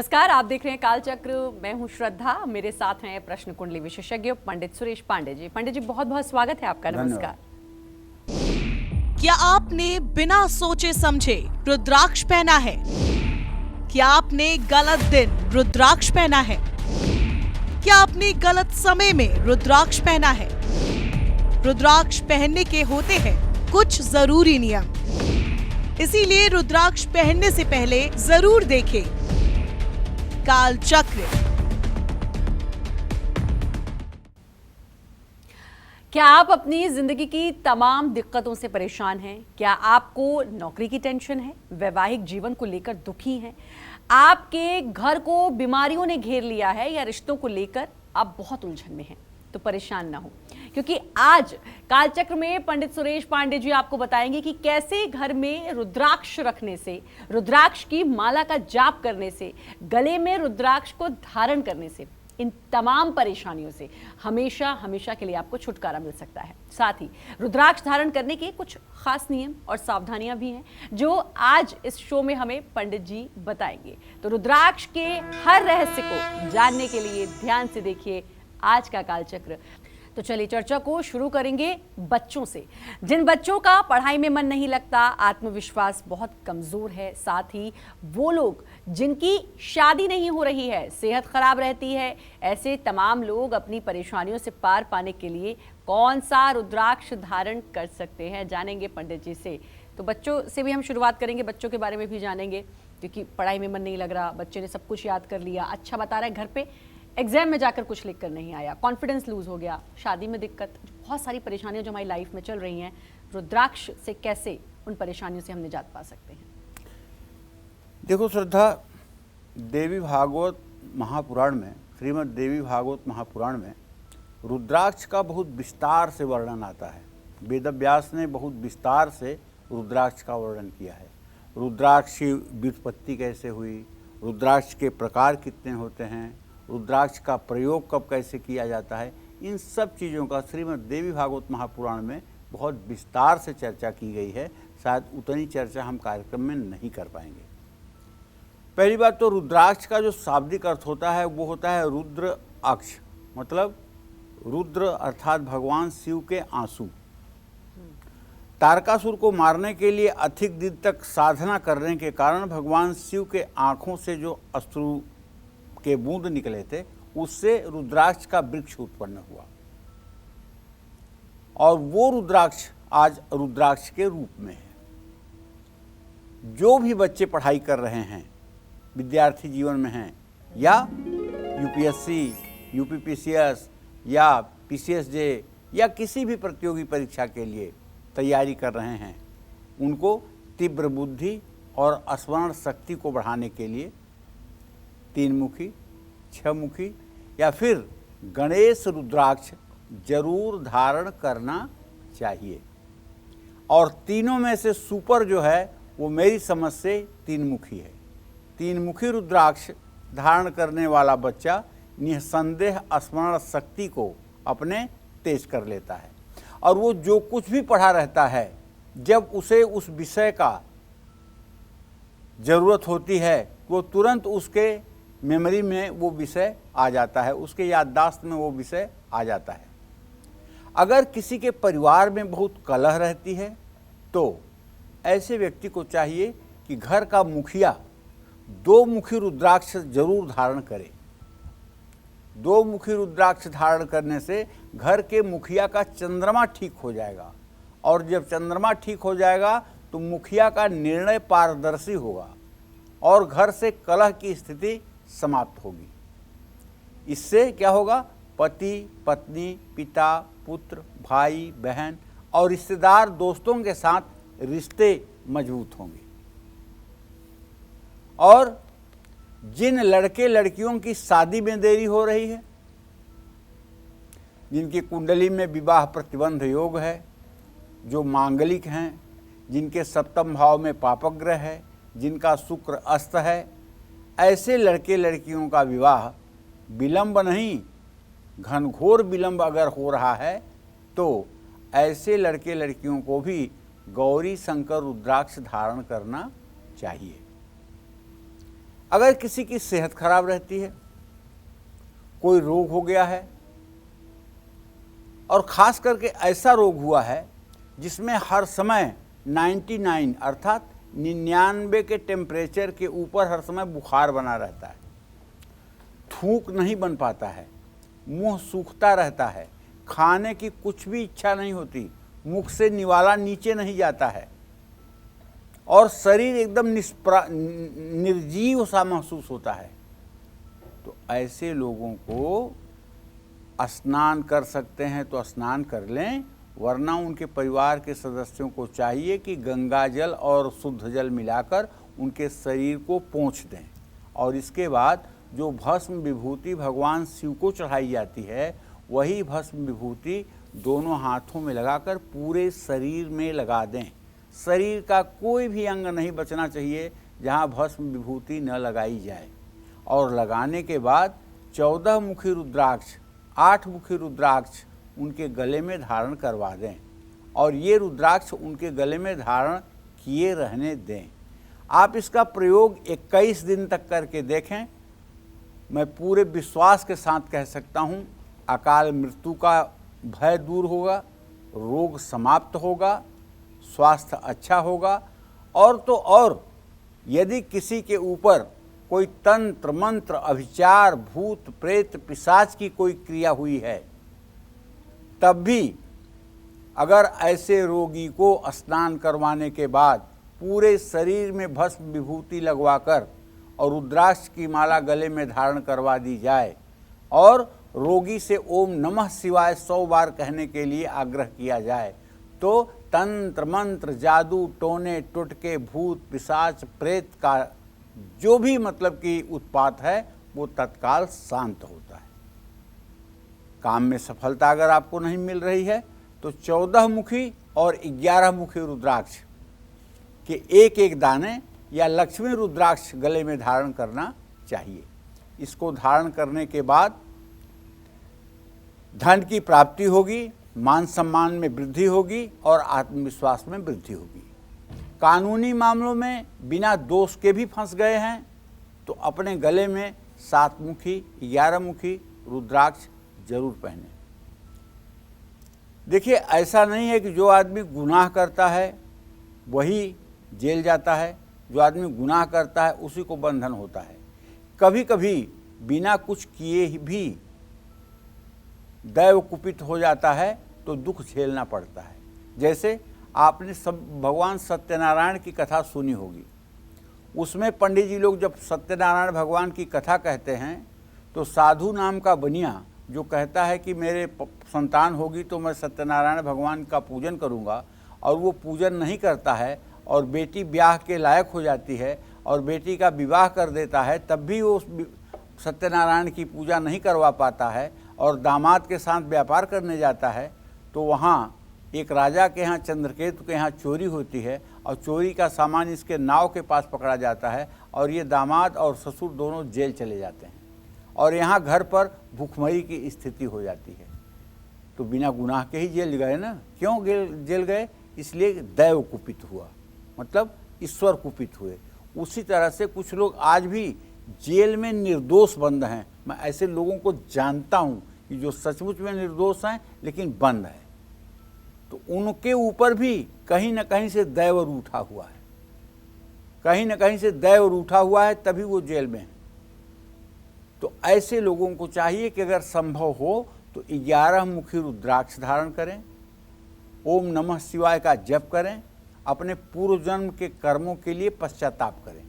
नमस्कार, आप देख रहे हैं कालचक्र। मैं हूं श्रद्धा, मेरे साथ हैं प्रश्न कुंडली विशेषज्ञ पंडित सुरेश पांडे जी। पंडित जी, बहुत बहुत स्वागत है आपका। नमस्कार। क्या आपने बिना सोचे समझे रुद्राक्ष पहना है? क्या आपने गलत दिन रुद्राक्ष पहना है? क्या आपने गलत समय में रुद्राक्ष पहना है? रुद्राक्ष पहनने के होते हैं कुछ जरूरी नियम, इसीलिए रुद्राक्ष पहनने से पहले जरूर देखें कालचक्र। क्या आप अपनी जिंदगी की तमाम दिक्कतों से परेशान हैं? क्या आपको नौकरी की टेंशन है? वैवाहिक जीवन को लेकर दुखी हैं? आपके घर को बीमारियों ने घेर लिया है या रिश्तों को लेकर आप बहुत उलझन में हैं? तो परेशान ना हो, क्योंकि आज कालचक्र में पंडित सुरेश पांडे जी आपको बताएंगे कि कैसे घर में रुद्राक्ष रखने से, रुद्राक्ष की माला का जाप करने से, गले में रुद्राक्ष को धारण करने से, इन तमाम परेशानियों से हमेशा हमेशा के लिए आपको छुटकारा मिल सकता है। साथ ही रुद्राक्ष धारण करने के कुछ खास नियम और सावधानियां भी हैं जो आज इस शो में हमें पंडित जी बताएंगे। तो रुद्राक्ष के हर रहस्य को जानने के लिए ध्यान से देखिए आज का कालचक्र। तो चलिए चर्चा को शुरू करेंगे बच्चों से। जिन बच्चों का पढ़ाई में मन नहीं लगता, आत्मविश्वास बहुत कमजोर है, साथ ही वो लोग जिनकी शादी नहीं हो रही है, सेहत खराब रहती है, ऐसे तमाम लोग अपनी परेशानियों से पार पाने के लिए कौन सा रुद्राक्ष धारण कर सकते हैं, जानेंगे पंडित जी से। तो बच्चों से भी हम शुरुआत करेंगे, बच्चों के बारे में भी जानेंगे, क्योंकि पढ़ाई में मन नहीं लग रहा, बच्चे ने सब कुछ याद कर लिया, अच्छा बता रहा है घर पे, एग्जाम में जाकर कुछ लिख कर नहीं आया, कॉन्फिडेंस लूज हो गया, शादी में दिक्कत, बहुत सारी परेशानियां जो हमारी लाइफ में चल रही हैं, रुद्राक्ष से कैसे उन परेशानियों से हम निजात पा सकते हैं? देखो श्रद्धा, देवी भागवत महापुराण में, श्रीमद् देवी भागवत महापुराण में रुद्राक्ष का बहुत विस्तार से वर्णन आता है। वेदव्यास ने बहुत विस्तार से रुद्राक्ष का वर्णन किया है। रुद्राक्ष की व्युत्पत्ति कैसे हुई, रुद्राक्ष के प्रकार कितने होते हैं, रुद्राक्ष का प्रयोग कब कैसे किया जाता है, इन सब चीज़ों का श्रीमद् देवी भागवत महापुराण में बहुत विस्तार से चर्चा की गई है। शायद उतनी चर्चा हम कार्यक्रम में नहीं कर पाएंगे। पहली बात तो रुद्राक्ष का जो शाब्दिक अर्थ होता है वो होता है रुद्र अक्ष, मतलब रुद्र अर्थात भगवान शिव के आंसू। तारकासुर को मारने के लिए अधिक दिन तक साधना करने के कारण भगवान शिव के आँखों से जो अश्रु के बूंद निकले थे, उससे रुद्राक्ष का वृक्ष उत्पन्न हुआ और वो रुद्राक्ष आज रुद्राक्ष के रूप में है। जो भी बच्चे पढ़ाई कर रहे हैं, विद्यार्थी जीवन में हैं, या यूपीएससी, यूपीपीसीएस या पीसीएसजे या किसी भी प्रतियोगी परीक्षा के लिए तैयारी कर रहे हैं, उनको तीव्र बुद्धि और स्मरण शक्ति को बढ़ाने के लिए 3 मुखी, 6 मुखी या फिर गणेश रुद्राक्ष जरूर धारण करना चाहिए। और तीनों में से सुपर जो है वो मेरी समझ से 3 मुखी है। 3 मुखी रुद्राक्ष धारण करने वाला बच्चा निसंदेह स्मरण शक्ति को अपने तेज कर लेता है और वो जो कुछ भी पढ़ा रहता है, जब उसे उस विषय का ज़रूरत होती है वो तुरंत उसके मेमोरी में वो विषय आ जाता है, उसके याददाश्त में वो विषय आ जाता है। अगर किसी के परिवार में बहुत कलह रहती है तो ऐसे व्यक्ति को चाहिए कि घर का मुखिया 2 मुखी रुद्राक्ष जरूर धारण करे। 2 मुखी रुद्राक्ष धारण करने से घर के मुखिया का चंद्रमा ठीक हो जाएगा और जब चंद्रमा ठीक हो जाएगा तो मुखिया का निर्णय पारदर्शी होगा और घर से कलह की स्थिति समाप्त होगी। इससे क्या होगा, पति पत्नी, पिता पुत्र, भाई बहन और रिश्तेदार दोस्तों के साथ रिश्ते मजबूत होंगे। और जिन लड़के लड़कियों की शादी में देरी हो रही है, जिनकी कुंडली में विवाह प्रतिबंध योग है, जो मांगलिक हैं, जिनके सप्तम भाव में पापग्रह है, जिनका शुक्र अस्त है, ऐसे लड़के लड़कियों का विवाह विलंब नहीं, घनघोर विलंब अगर हो रहा है तो ऐसे लड़के लड़कियों को भी गौरी शंकर रुद्राक्ष धारण करना चाहिए। अगर किसी की सेहत खराब रहती है, कोई रोग हो गया है, और ख़ास करके ऐसा रोग हुआ है जिसमें हर समय 99 अर्थात 99 के टेम्परेचर के ऊपर हर समय बुखार बना रहता है, थूक नहीं बन पाता है, मुंह सूखता रहता है, खाने की कुछ भी इच्छा नहीं होती, मुख से निवाला नीचे नहीं जाता है और शरीर एकदम निर्जीव सा महसूस होता है, तो ऐसे लोगों को स्नान कर सकते हैं तो स्नान कर लें, वरना उनके परिवार के सदस्यों को चाहिए कि गंगा जल और शुद्ध जल मिलाकर उनके शरीर को पोंछ दें और इसके बाद जो भस्म विभूति भगवान शिव को चढ़ाई जाती है वही भस्म विभूति दोनों हाथों में लगाकर पूरे शरीर में लगा दें। शरीर का कोई भी अंग नहीं बचना चाहिए जहाँ भस्म विभूति न लगाई जाए। और लगाने के बाद 14 मुखी रुद्राक्ष, 8 मुखी रुद्राक्ष उनके गले में धारण करवा दें और ये रुद्राक्ष उनके गले में धारण किए रहने दें। आप इसका प्रयोग 21 दिन तक करके देखें। मैं पूरे विश्वास के साथ कह सकता हूँ, अकाल मृत्यु का भय दूर होगा, रोग समाप्त होगा, स्वास्थ्य अच्छा होगा। और तो और यदि किसी के ऊपर कोई तंत्र मंत्र अभिचार भूत प्रेत पिशाच की कोई क्रिया हुई है, तब भी अगर ऐसे रोगी को स्नान करवाने के बाद पूरे शरीर में भस्म विभूति लगवाकर और रुद्राक्ष की माला गले में धारण करवा दी जाए और रोगी से ओम नमः शिवाय 100 बार कहने के लिए आग्रह किया जाए, तो तंत्र मंत्र जादू टोने टुटके भूत पिशाच प्रेत का जो भी मतलब कि उत्पात है वो तत्काल शांत होता है। काम में सफलता अगर आपको नहीं मिल रही है तो 14 मुखी और 11 मुखी रुद्राक्ष के एक एक दाने या लक्ष्मी रुद्राक्ष गले में धारण करना चाहिए। इसको धारण करने के बाद धन की प्राप्ति होगी, मान सम्मान में वृद्धि होगी और आत्मविश्वास में वृद्धि होगी। कानूनी मामलों में बिना दोष के भी फंस गए हैं तो अपने गले में 7 मुखी 11 मुखी रुद्राक्ष जरूर पहने। देखिए, ऐसा नहीं है कि जो आदमी गुनाह करता है वही जेल जाता है, जो आदमी गुनाह करता है उसी को बंधन होता है। कभी कभी बिना कुछ किए भी दैव कुपित हो जाता है तो दुख झेलना पड़ता है। जैसे आपने सब भगवान सत्यनारायण की कथा सुनी होगी, उसमें पंडित जी लोग जब सत्यनारायण भगवान की कथा कहते हैं तो साधु नाम का बनिया जो कहता है कि मेरे संतान होगी तो मैं सत्यनारायण भगवान का पूजन करूंगा, और वो पूजन नहीं करता है और बेटी ब्याह के लायक हो जाती है और बेटी का विवाह कर देता है, तब भी वो सत्यनारायण की पूजा नहीं करवा पाता है और दामाद के साथ व्यापार करने जाता है, तो वहाँ एक राजा के यहाँ चंद्रकेतु के यहाँ चोरी होती है और चोरी का सामान इसके नाव के पास पकड़ा जाता है और ये दामाद और ससुर दोनों जेल चले जाते हैं और यहाँ घर पर भूखमरी की स्थिति हो जाती है। तो बिना गुनाह के ही जेल गए ना। क्यों जेल गए? इसलिए दैव कुपित हुआ, मतलब ईश्वर कुपित हुए। उसी तरह से कुछ लोग आज भी जेल में निर्दोष बंद हैं। मैं ऐसे लोगों को जानता हूँ कि जो सचमुच में निर्दोष हैं लेकिन बंद है, तो उनके ऊपर भी कहीं न कहीं से दैव रूठा हुआ है, कहीं न कहीं से दैव रूठा हुआ है, तभी वो जेल में है। तो ऐसे लोगों को चाहिए कि अगर संभव हो तो 11 मुखी रुद्राक्ष धारण करें, ओम नमः शिवाय का जप करें, अपने पूर्व जन्म के कर्मों के लिए पश्चाताप करें।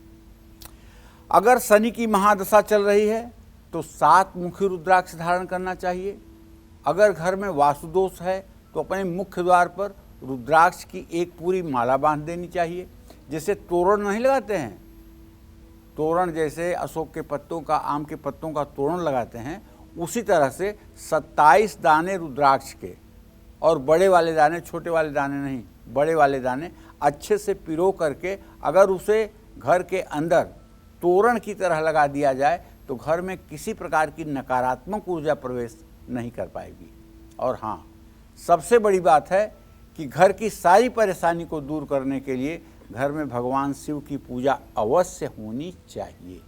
अगर शनि की महादशा चल रही है तो 7 मुखी रुद्राक्ष धारण करना चाहिए। अगर घर में वास्तुदोष है तो अपने मुख्य द्वार पर रुद्राक्ष की एक पूरी माला बांध देनी चाहिए। जैसे तोरण नहीं लगाते हैं, तोरण जैसे अशोक के पत्तों का, आम के पत्तों का तोरण लगाते हैं, उसी तरह से 27 दाने रुद्राक्ष के और बड़े वाले दाने, छोटे वाले दाने नहीं, बड़े वाले दाने अच्छे से पिरो करके अगर उसे घर के अंदर तोरण की तरह लगा दिया जाए तो घर में किसी प्रकार की नकारात्मक ऊर्जा प्रवेश नहीं कर पाएगी। और हाँ, सबसे बड़ी बात है कि घर की सारी परेशानी को दूर करने के लिए घर में भगवान शिव की पूजा अवश्य होनी चाहिए।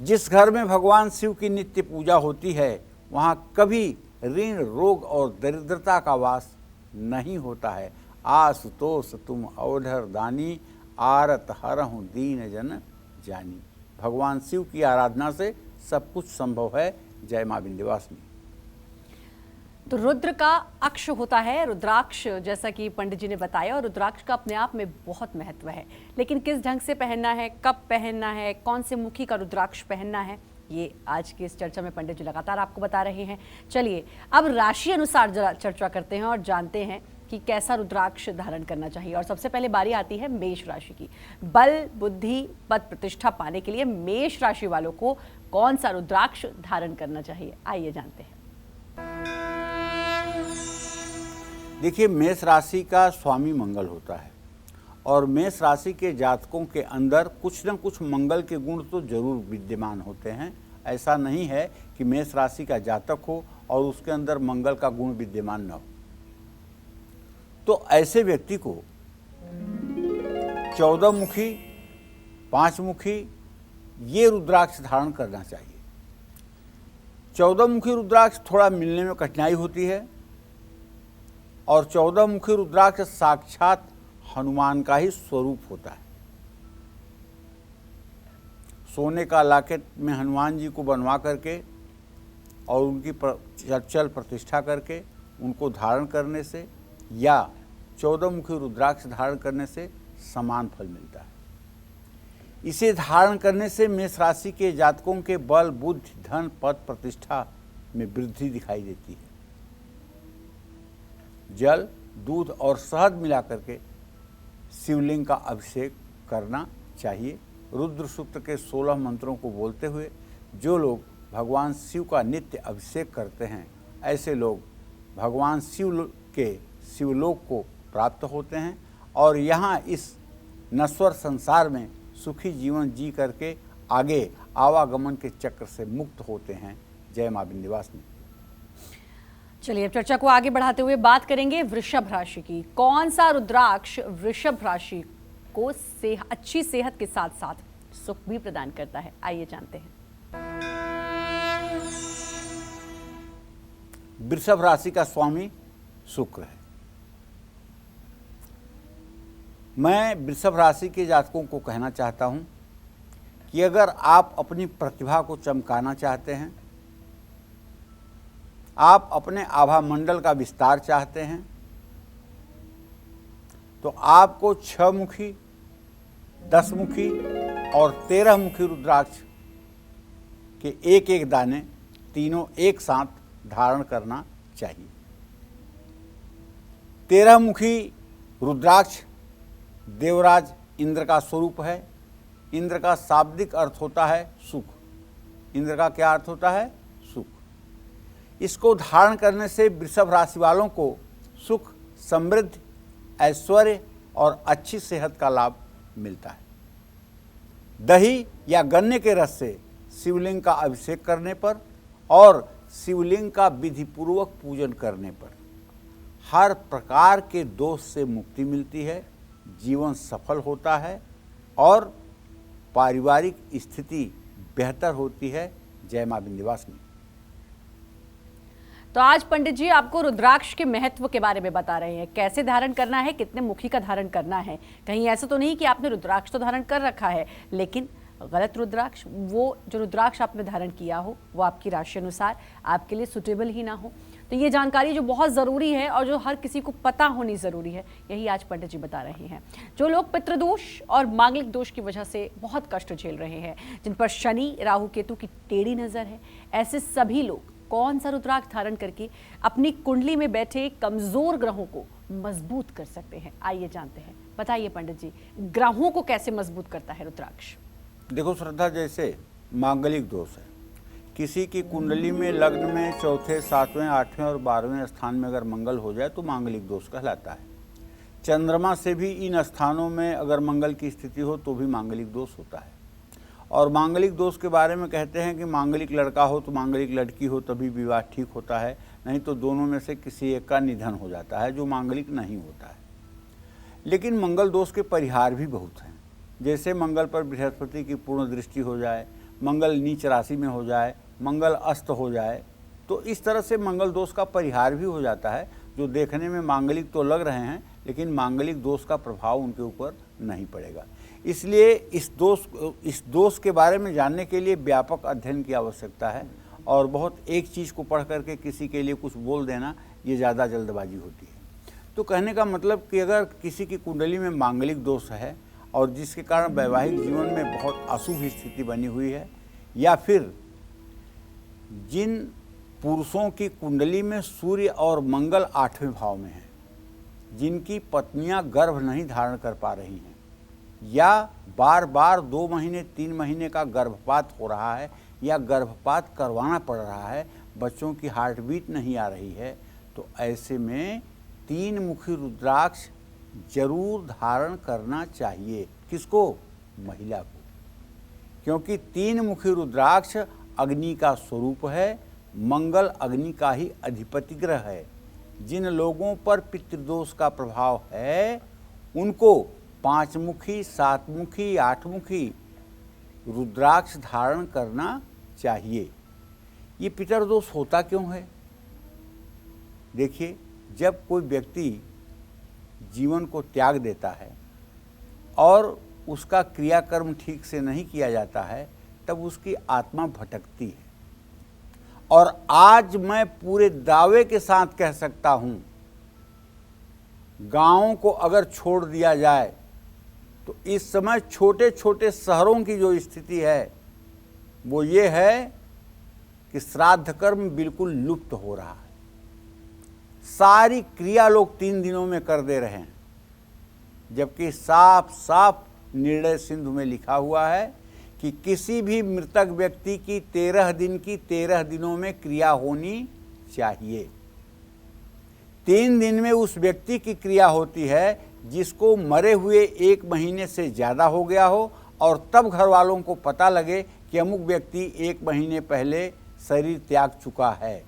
जिस घर में भगवान शिव की नित्य पूजा होती है वहाँ कभी ऋण, रोग और दरिद्रता का वास नहीं होता है। आशुतोष तुम अवधर दानी, आरत हरहु दीन जन जानी। भगवान शिव की आराधना से सब कुछ संभव है। जय मां विंध्यवासिनी। तो रुद्र का अक्ष होता है रुद्राक्ष, जैसा कि पंडित जी ने बताया, और रुद्राक्ष का अपने आप में बहुत महत्व है। लेकिन किस ढंग से पहनना है, कब पहनना है, कौन से मुखी का रुद्राक्ष पहनना है, ये आज की इस चर्चा में पंडित जी लगातार आपको बता रहे हैं। चलिए अब राशि अनुसार जरा चर्चा करते हैं और जानते हैं कि कैसा रुद्राक्ष धारण करना चाहिए। और सबसे पहले बारी आती है मेष राशि की। बल, बुद्धि, पद, प्रतिष्ठा पाने के लिए मेष राशि वालों को कौन सा रुद्राक्ष धारण करना चाहिए, आइए जानते हैं। देखिए, मेष राशि का स्वामी मंगल होता है और मेष राशि के जातकों के अंदर कुछ न कुछ मंगल के गुण तो जरूर विद्यमान होते हैं। ऐसा नहीं है कि मेष राशि का जातक हो और उसके अंदर मंगल का गुण विद्यमान न हो। तो ऐसे व्यक्ति को 14 मुखी, 5 मुखी ये रुद्राक्ष धारण करना चाहिए। 14 मुखी रुद्राक्ष थोड़ा मिलने में कठिनाई होती है और 14 मुखी रुद्राक्ष साक्षात हनुमान का ही स्वरूप होता है। सोने का लॉकेट में हनुमान जी को बनवा करके और उनकी चल प्रतिष्ठा करके उनको धारण करने से या 14 मुखी रुद्राक्ष धारण करने से समान फल मिलता है। इसे धारण करने से मेष राशि के जातकों के बल, बुद्धि, धन, पद, प्रतिष्ठा में वृद्धि दिखाई देती है। जल, दूध और शहद मिलाकर के शिवलिंग का अभिषेक करना चाहिए। रुद्र सूक्त के 16 मंत्रों को बोलते हुए जो लोग भगवान शिव का नित्य अभिषेक करते हैं, ऐसे लोग भगवान शिव के शिवलोक को प्राप्त होते हैं और यहाँ इस नश्वर संसार में सुखी जीवन जी करके आगे आवागमन के चक्र से मुक्त होते हैं। जय मां विंध्यवासिनी। चलिए अब चर्चा को आगे बढ़ाते हुए बात करेंगे वृषभ राशि की। कौन सा रुद्राक्ष वृषभ राशि को अच्छी सेहत के साथ साथ सुख भी प्रदान करता है, आइए जानते हैं। वृषभ राशि का स्वामी शुक्र है। मैं वृषभ राशि के जातकों को कहना चाहता हूं कि अगर आप अपनी प्रतिभा को चमकाना चाहते हैं, आप अपने आभा मंडल का विस्तार चाहते हैं, तो आपको 6 मुखी, 10 मुखी और 13 मुखी रुद्राक्ष के एक एक दाने तीनों एक साथ धारण करना चाहिए। 13 मुखी रुद्राक्ष देवराज इंद्र का स्वरूप है। इंद्र का शाब्दिक अर्थ होता है सुख। इंद्र का क्या अर्थ होता है? सुख। इसको धारण करने से वृषभ राशि वालों को सुख, समृद्धि, ऐश्वर्य और अच्छी सेहत का लाभ मिलता है। दही या गन्ने के रस से शिवलिंग का अभिषेक करने पर और शिवलिंग का विधि पूर्वक पूजन करने पर हर प्रकार के दोष से मुक्ति मिलती है, जीवन सफल होता है और पारिवारिक स्थिति बेहतर होती है। जय मां विंध्यवासिनी। तो आज पंडित जी आपको रुद्राक्ष के महत्व के बारे में बता रहे हैं, कैसे धारण करना है, कितने मुखी का धारण करना है। कहीं ऐसा तो नहीं कि आपने रुद्राक्ष तो धारण कर रखा है लेकिन गलत रुद्राक्ष, वो जो रुद्राक्ष आपने धारण किया हो वो आपकी राशि अनुसार आपके लिए सुटेबल ही ना हो। तो ये जानकारी जो बहुत ज़रूरी है और जो हर किसी को पता होनी ज़रूरी है, यही आज पंडित जी बता रहे हैं। जो लोग पितृदोष और मांगलिक दोष की वजह से बहुत कष्ट झेल रहे हैं, जिन पर शनि, राहु, केतु की टेढ़ी नज़र है, ऐसे सभी लोग कौन सा रुद्राक्ष धारण करके अपनी कुंडली में बैठे कमज़ोर ग्रहों को मजबूत कर सकते हैं, आइए जानते हैं। बताइए पंडित जी, ग्रहों को कैसे मजबूत करता है रुद्राक्ष? देखो श्रद्धा, जैसे मांगलिक दोष है, किसी की कुंडली में लग्न में चौथे, 7वें, 8वें और 12वें स्थान में अगर मंगल हो जाए तो मांगलिक दोष कहलाता है। चंद्रमा से भी इन स्थानों में अगर मंगल की स्थिति हो तो भी मांगलिक दोष होता है। और मांगलिक दोष के बारे में कहते हैं कि मांगलिक लड़का हो तो मांगलिक लड़की हो तभी विवाह ठीक होता है, नहीं तो दोनों में से किसी एक का निधन हो जाता है जो मांगलिक नहीं होता है। लेकिन मंगल दोष के परिहार भी बहुत हैं। जैसे मंगल पर बृहस्पति की पूर्ण दृष्टि हो जाए, मंगल नीच राशि में हो जाए, मंगल अस्त हो जाए, तो इस तरह से मंगल दोष का परिहार भी हो जाता है। जो देखने में मांगलिक तो लग रहे हैं लेकिन मांगलिक दोष का प्रभाव उनके ऊपर नहीं पड़ेगा। इसलिए इस दोष के बारे में जानने के लिए व्यापक अध्ययन की आवश्यकता है और बहुत एक चीज़ को पढ़ करके किसी के लिए कुछ बोल देना ये ज़्यादा जल्दबाजी होती है। तो कहने का मतलब कि अगर किसी की कुंडली में मांगलिक दोष है और जिसके कारण वैवाहिक जीवन में बहुत अशुभ स्थिति बनी हुई है, या फिर जिन पुरुषों की कुंडली में सूर्य और मंगल 8वें भाव में हैं, जिनकी पत्नियां गर्भ नहीं धारण कर पा रही हैं या बार बार 2 महीने 3 महीने का गर्भपात हो रहा है या गर्भपात करवाना पड़ रहा है, बच्चों की हार्ट बीट नहीं आ रही है, तो ऐसे में 3 मुखी रुद्राक्ष जरूर धारण करना चाहिए। किसको? महिला को, क्योंकि 3 मुखी रुद्राक्ष अग्नि का स्वरूप है। मंगल अग्नि का ही अधिपति ग्रह है। जिन लोगों पर पितृदोष का प्रभाव है उनको 5 मुखी, 7 मुखी, 8 मुखी रुद्राक्ष धारण करना चाहिए। ये पितृदोष होता क्यों है? देखिए, जब कोई व्यक्ति जीवन को त्याग देता है और उसका क्रियाकर्म ठीक से नहीं किया जाता है, तब उसकी आत्मा भटकती है। और आज मैं पूरे दावे के साथ कह सकता हूं, गांवों को अगर छोड़ दिया जाए तो इस समय छोटे छोटे शहरों की जो स्थिति है वो ये है कि श्राद्ध कर्म बिल्कुल लुप्त हो रहा है। सारी क्रिया लोग 3 दिनों में कर दे रहे हैं, जबकि साफ साफ निर्णय सिंधु में लिखा हुआ है कि किसी भी मृतक व्यक्ति की 13 दिन की 13 दिनों में क्रिया होनी चाहिए। 3 दिन में उस व्यक्ति की क्रिया होती है जिसको मरे हुए 1 महीने से ज़्यादा हो गया हो और तब घर वालों को पता लगे कि अमुक व्यक्ति 1 महीने पहले शरीर त्याग चुका है।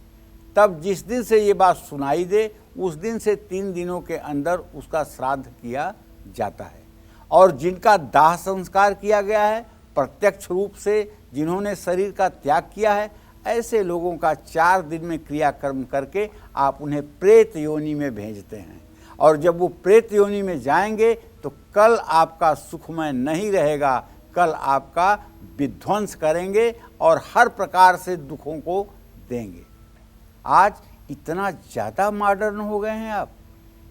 तब जिस दिन से ये बात सुनाई दे उस दिन से 3 दिनों के अंदर उसका श्राद्ध किया जाता है। और जिनका दाह संस्कार किया गया है प्रत्यक्ष रूप से, जिन्होंने शरीर का त्याग किया है, ऐसे लोगों का 4 दिन में क्रियाकर्म करके आप उन्हें प्रेत योनि में भेजते हैं। और जब वो प्रेत योनि में जाएंगे तो कल आपका सुखमय नहीं रहेगा, कल आपका विध्वंस करेंगे और हर प्रकार से दुखों को देंगे। आज इतना ज़्यादा मॉडर्न हो गए हैं आप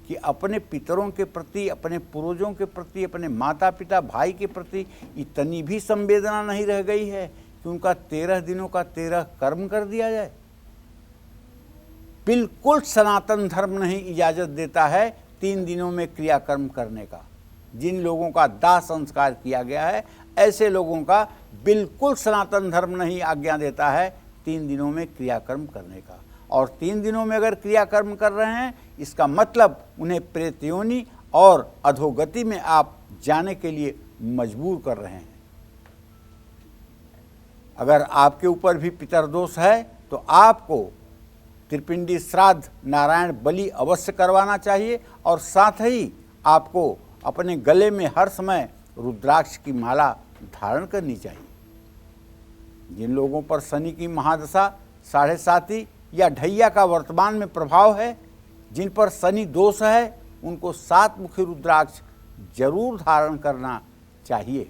कि अपने पितरों के प्रति, अपने पूर्वजों के प्रति, अपने माता पिता भाई के प्रति इतनी भी संवेदना नहीं रह गई है कि उनका 13 दिनों का 13 कर्म कर दिया जाए। बिल्कुल सनातन धर्म नहीं इजाज़त देता है 3 दिनों में क्रियाकर्म करने का। जिन लोगों का दाह संस्कार किया गया है ऐसे लोगों का बिल्कुल सनातन धर्म नहीं आज्ञा देता है 3 दिनों में क्रियाकर्म करने का। और 3 दिनों में अगर क्रियाकर्म कर रहे हैं इसका मतलब उन्हें प्रेत योनि और अधोगति में आप जाने के लिए मजबूर कर रहे हैं। अगर आपके ऊपर भी पितरदोष है तो आपको त्रिपिंडी श्राद्ध, नारायण बलि अवश्य करवाना चाहिए और साथ ही आपको अपने गले में हर समय रुद्राक्ष की माला धारण करनी चाहिए। जिन लोगों पर शनि की महादशा, 7.5 या ढैया का वर्तमान में प्रभाव है, जिन पर शनि दोष है, उनको 7 मुखी रुद्राक्ष जरूर धारण करना चाहिए।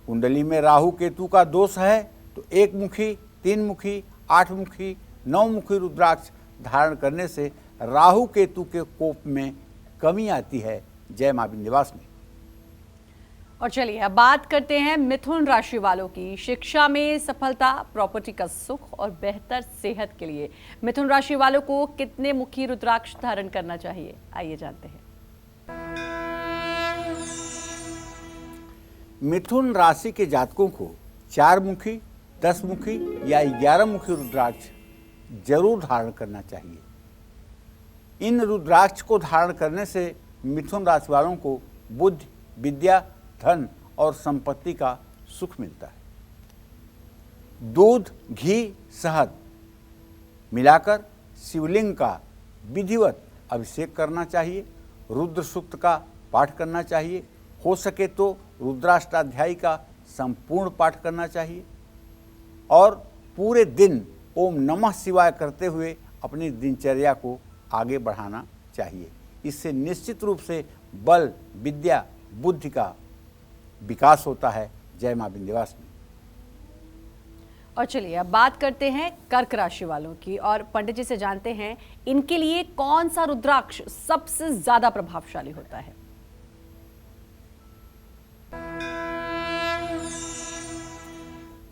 कुंडली में राहु केतु का दोष है तो 1 मुखी, 3 मुखी, 8 मुखी, 9 मुखी रुद्राक्ष धारण करने से राहु केतु के कोप में कमी आती है। जय मां विंध्यवासिनी। और चलिए अब बात करते हैं मिथुन राशि वालों की। शिक्षा में सफलता, प्रॉपर्टी का सुख और बेहतर सेहत के लिए मिथुन राशि वालों को कितने मुखी रुद्राक्ष धारण करना चाहिए, आइए जानते हैं। मिथुन राशि के जातकों को 4 मुखी, 10 मुखी या 11 मुखी रुद्राक्ष जरूर धारण करना चाहिए। इन रुद्राक्ष को धारण करने से मिथुन राशि वालों को बुद्धि, विद्या, धन और संपत्ति का सुख मिलता है। दूध, घी, शहद मिलाकर शिवलिंग का विधिवत अभिषेक करना चाहिए। रुद्र सूक्त का पाठ करना चाहिए। हो सके तो रुद्राष्टाध्यायी का संपूर्ण पाठ करना चाहिए और पूरे दिन ओम नमः शिवाय करते हुए अपनी दिनचर्या को आगे बढ़ाना चाहिए। इससे निश्चित रूप से बल, विद्या, बुद्धि का विकास होता है। जय मां विंध्यवासिनी। और चलिए अब बात करते हैं कर्क राशि वालों की और पंडित जी से जानते हैं इनके लिए कौन सा रुद्राक्ष सबसे ज्यादा प्रभावशाली होता है।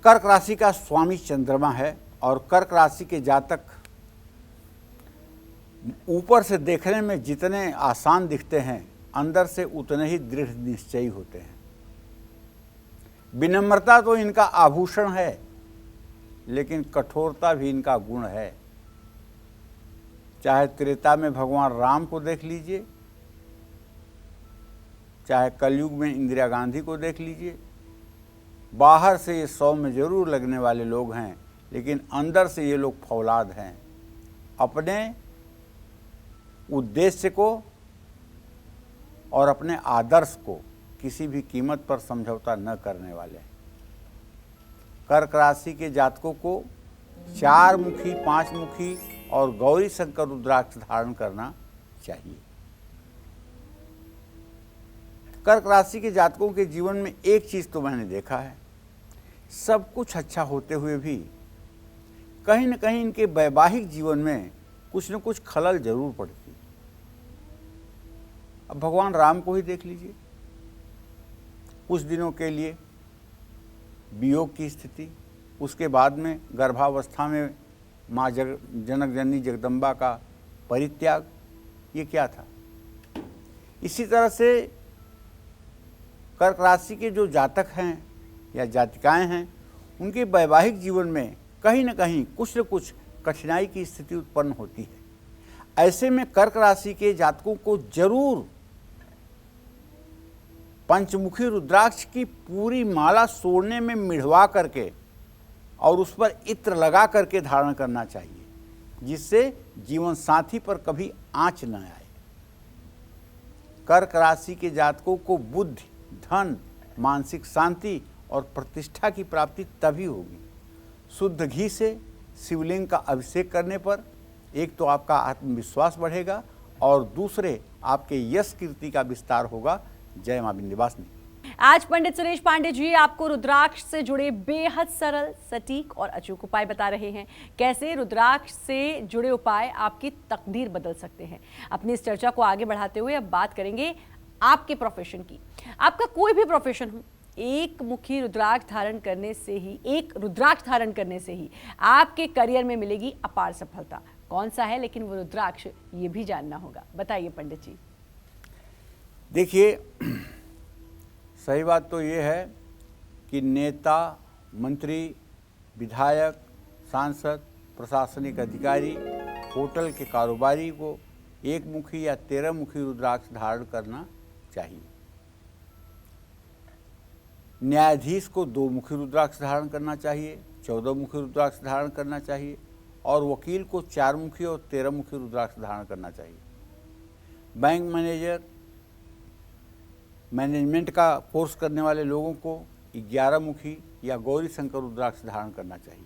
कर्क राशि का स्वामी चंद्रमा है और कर्क राशि के जातक ऊपर से देखने में जितने आसान दिखते हैं, अंदर से उतने ही दृढ़ निश्चयी होते हैं। विनम्रता तो इनका आभूषण है, लेकिन कठोरता भी इनका गुण है। चाहे त्रेता में भगवान राम को देख लीजिए, चाहे कलयुग में इंदिरा गांधी को देख लीजिए। बाहर से ये सौम्य जरूर लगने वाले लोग हैं, लेकिन अंदर से ये लोग फौलाद हैं। अपने उद्देश्य को और अपने आदर्श को किसी भी कीमत पर समझौता न करने वाले हैं। कर्क राशि के जातकों को 4 मुखी, 5 मुखी और गौरी शंकर रुद्राक्ष धारण करना चाहिए। कर्क राशि के जातकों के जीवन में एक चीज तो मैंने देखा है, सब कुछ अच्छा होते हुए भी कहीं न कहीं इनके वैवाहिक जीवन में कुछ न कुछ खलल जरूर पड़ती है। अब भगवान राम को ही देख लीजिए, कुछ दिनों के लिए वियोग की स्थिति, उसके बाद में गर्भावस्था में माँ जनक जननी जगदम्बा का परित्याग, ये क्या था। इसी तरह से कर्क राशि के जो जातक हैं या जातिकाएं हैं, उनके वैवाहिक जीवन में कहीं न कहीं कुछ न कुछ कठिनाई की स्थिति उत्पन्न होती है। ऐसे में कर्क राशि के जातकों को जरूर पंचमुखी रुद्राक्ष की पूरी माला सोने में मिढ़वा करके और उस पर इत्र लगा करके धारण करना चाहिए, जिससे जीवन साथी पर कभी आंच न आए। कर्क राशि के जातकों को बुद्धि, धन, मानसिक शांति और प्रतिष्ठा की प्राप्ति तभी होगी। शुद्ध घी से शिवलिंग का अभिषेक करने पर एक तो आपका आत्मविश्वास बढ़ेगा और दूसरे आपके यश कीर्ति का विस्तार होगा। जय मां विंध्यवासिनी। आज पंडित सुरेश पांडे जी आपको रुद्राक्ष से जुड़े बेहद सरल, सटीक और अचूक उपाय बता रहे हैं। कैसे रुद्राक्ष से जुड़े उपाय आपकी तकदीर बदल सकते हैं। अपनी इस चर्चा को आगे बढ़ाते हुए अब बात करेंगे आपके प्रोफेशन की। आपका कोई भी प्रोफेशन हो, एक मुखी रुद्राक्ष धारण करने से ही आपके करियर में मिलेगी अपार सफलता। कौन सा है लेकिन वो रुद्राक्ष, ये भी जानना होगा। बताइए पंडित जी। देखिए, सही बात तो ये है कि नेता, मंत्री, विधायक, सांसद, प्रशासनिक अधिकारी, होटल के कारोबारी को 1 मुखी या 13 मुखी रुद्राक्ष धारण करना चाहिए। न्यायाधीश को 2 मुखी रुद्राक्ष धारण करना चाहिए, 14 मुखी रुद्राक्ष धारण करना चाहिए और वकील को 4 मुखी और 13 मुखी रुद्राक्ष धारण करना चाहिए। बैंक मैनेजर, मैनेजमेंट का कोर्स करने वाले लोगों को 11 मुखी या गौरी शंकर रुद्राक्ष धारण करना चाहिए।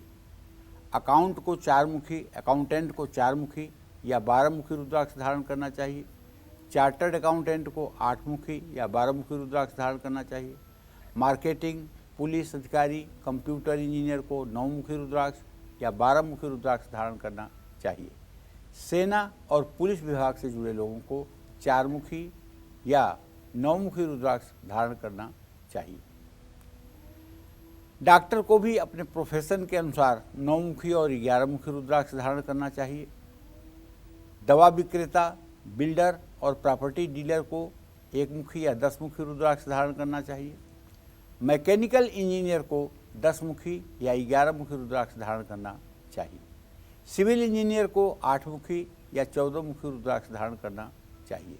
अकाउंट को 4 मुखी, अकाउंटेंट को 4 मुखी या 12 मुखी रुद्राक्ष धारण करना चाहिए। चार्टर्ड अकाउंटेंट को 8 मुखी या 12 मुखी रुद्राक्ष धारण करना चाहिए। मार्केटिंग, पुलिस अधिकारी, कंप्यूटर इंजीनियर को 9 मुखी रुद्राक्ष या 12 मुखी रुद्राक्ष धारण करना चाहिए। सेना और पुलिस विभाग से जुड़े लोगों को 4 मुखी या 9 मुखी रुद्राक्ष धारण करना चाहिए। डॉक्टर को भी अपने प्रोफेशन के अनुसार 9 मुखी और 11 मुखी रुद्राक्ष धारण करना चाहिए। दवा विक्रेता, बिल्डर और प्रॉपर्टी डीलर को 1 मुखी या 10 मुखी रुद्राक्ष धारण करना चाहिए। मैकेनिकल इंजीनियर को 10 मुखी या 11 मुखी रुद्राक्ष धारण करना चाहिए। सिविल इंजीनियर को 8 मुखी या 14 मुखी रुद्राक्ष धारण करना चाहिए।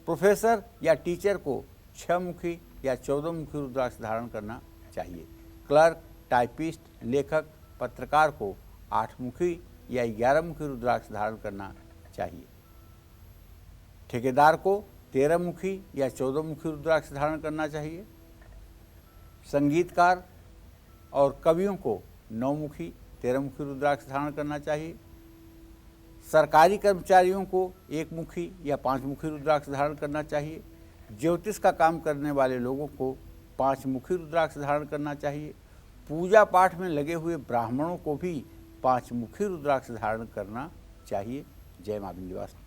प्रोफेसर या टीचर को 6 मुखी या 14 मुखी रुद्राक्ष धारण करना चाहिए। क्लर्क, टाइपिस्ट, लेखक, पत्रकार को 8 मुखी या 11 मुखी रुद्राक्ष धारण करना चाहिए। ठेकेदार को 13 मुखी या 14 मुखी रुद्राक्ष धारण करना चाहिए। संगीतकार और कवियों को 9 मुखी 13 मुखी रुद्राक्ष धारण करना चाहिए। सरकारी कर्मचारियों को 1 मुखी या 5 मुखी रुद्राक्ष धारण करना चाहिए। ज्योतिष का काम करने वाले लोगों को 5 मुखी रुद्राक्ष धारण करना चाहिए। पूजा पाठ में लगे हुए ब्राह्मणों को भी 5 मुखी रुद्राक्ष धारण करना चाहिए। जय मां विंध्यवासिनी।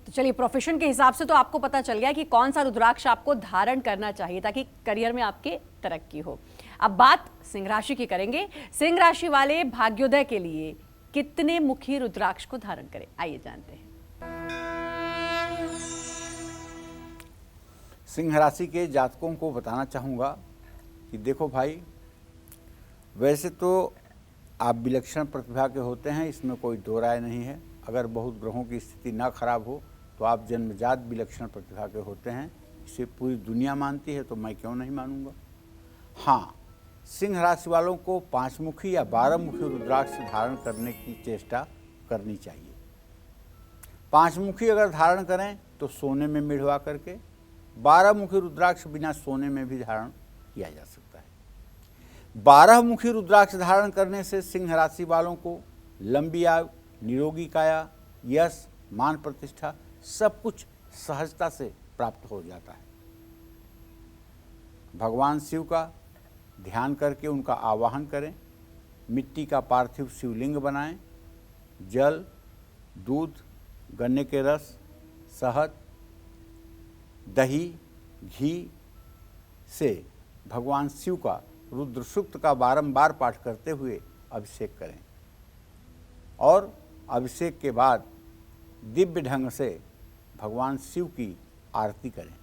तो चलिए, प्रोफेशन के हिसाब से तो आपको पता चल गया कि कौन सा रुद्राक्ष आपको धारण करना चाहिए ताकि करियर में आपके तरक्की हो। अब बात सिंह राशि की करेंगे। सिंह राशि वाले भाग्योदय के लिए कितने मुखी रुद्राक्ष को धारण करें, आइए जानते हैं। सिंह राशि के जातकों को बताना चाहूँगा कि देखो भाई, वैसे तो आप विलक्षण प्रतिभा के होते हैं, इसमें कोई दो राय नहीं है। अगर बहुत ग्रहों की स्थिति ना खराब हो तो आप जन्मजात विलक्षण प्रतिभा के होते हैं। इसे पूरी दुनिया मानती है तो मैं क्यों नहीं मानूंगा। हाँ, सिंह राशि वालों को 5 मुखी या 12 मुखी रुद्राक्ष धारण करने की चेष्टा करनी चाहिए। 5 मुखी अगर धारण करें तो सोने में मिढ़वा करके, 12 मुखी रुद्राक्ष बिना सोने में भी धारण किया जा सकता है। 12 मुखी रुद्राक्ष धारण करने से सिंह राशि वालों को लंबी आयु, निरोगी काया, यश, मान प्रतिष्ठा सब कुछ सहजता से प्राप्त हो जाता है। भगवान शिव का ध्यान करके उनका आवाहन करें। मिट्टी का पार्थिव शिवलिंग बनाएं। जल, दूध, गन्ने के रस, शहद, दही, घी से भगवान शिव का रुद्र सूक्त का बारंबार पाठ करते हुए अभिषेक करें और अभिषेक के बाद दिव्य ढंग से भगवान शिव की आरती करें।